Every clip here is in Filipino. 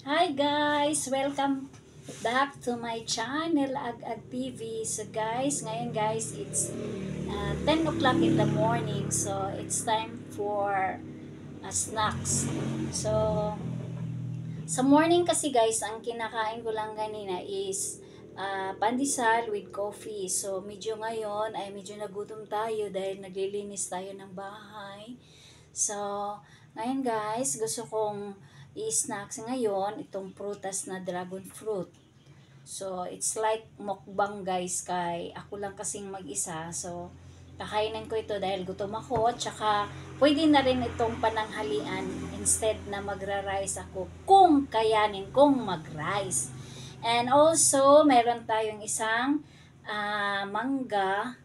Hi guys! Welcome back to my channel, Ag TV. So guys, ngayon guys, it's 10 o'clock in the morning. So it's time for snacks. So sa morning kasi guys, ang kinakain ko lang kanina is pandesal with coffee. So medyo ngayon ay medyo nagutom tayo dahil naglilinis tayo ng bahay. So ngayon guys, gusto kong i-snacks ngayon itong prutas na dragon fruit. So it's like mukbang guys, kay ako lang kasing mag-isa. So kakainin ko ito dahil gutom ako, tsaka pwede na rin itong pananghalian instead na magra-rice ako kung kayanin kong mag-rice. And also, meron tayong isang mangga.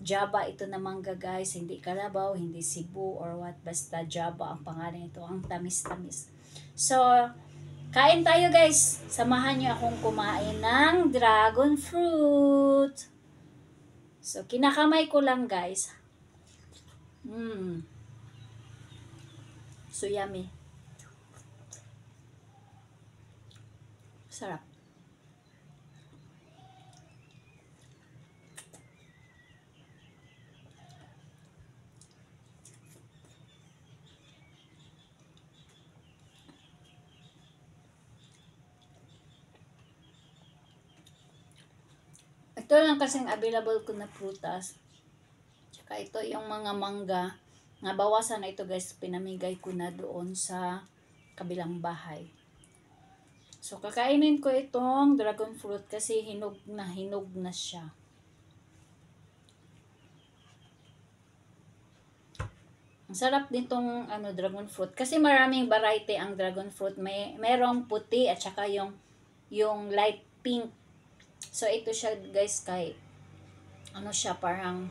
Java ito na mangga guys, hindi Kalabaw, hindi Cebu or what, basta Java ang pangalan ito, ang tamis-tamis. So, kain tayo guys, samahan niyo akong kumain ng dragon fruit. So, kinakamay ko lang guys. So yummy. Sarap. Ito lang kasing available ko na prutas. Tsaka ito yung mga mangga. Nga bawasan na ito guys, pinamigay ko na doon sa kabilang bahay. So kakainin ko itong dragon fruit kasi hinog na siya. Ang sarap nitong dragon fruit kasi maraming variety ang dragon fruit. Merong puti at saka yung light pink. So ito siya guys, kay siya parang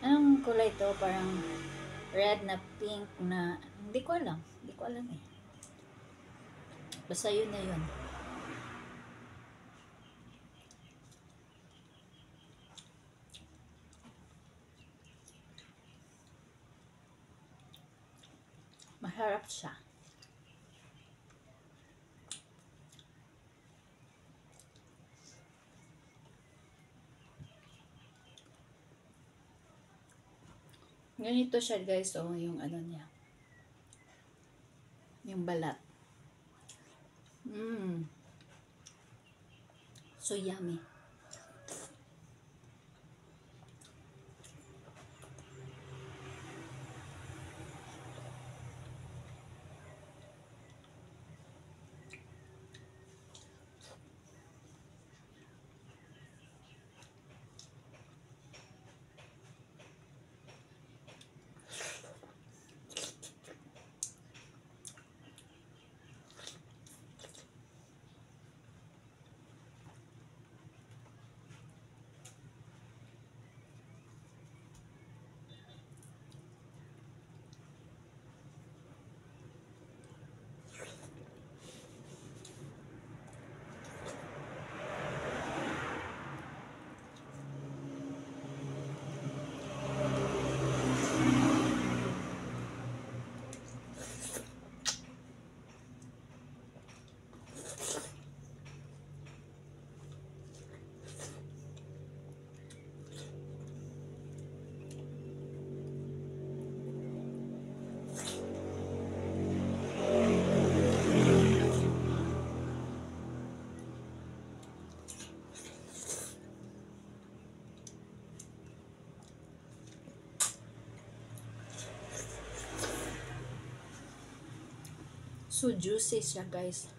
anong kulay to, parang red na pink na hindi ko alam eh. Basta yun na yun. Masarap siya. Ganito siya guys, yung niya. Yung balat. So yummy. So juicy siya guys.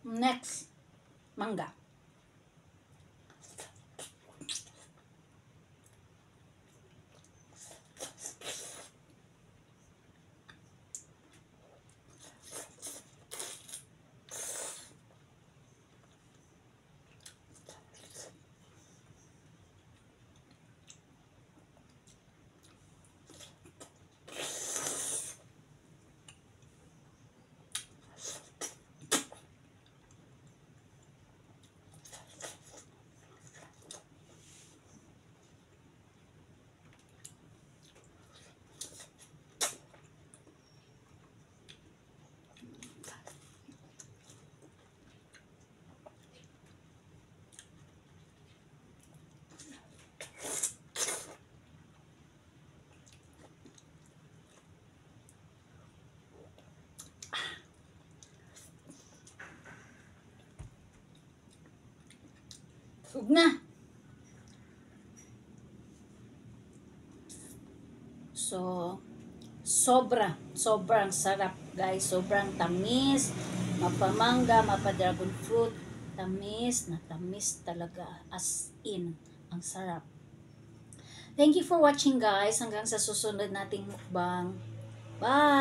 Next, mangga. Huwag na. So, sobrang sarap guys. Sobrang tamis. Mapamangga, mapa-dragon fruit. Tamis na tamis talaga. As in, ang sarap. Thank you for watching guys. Hanggang sa susunod nating mukbang. Bye!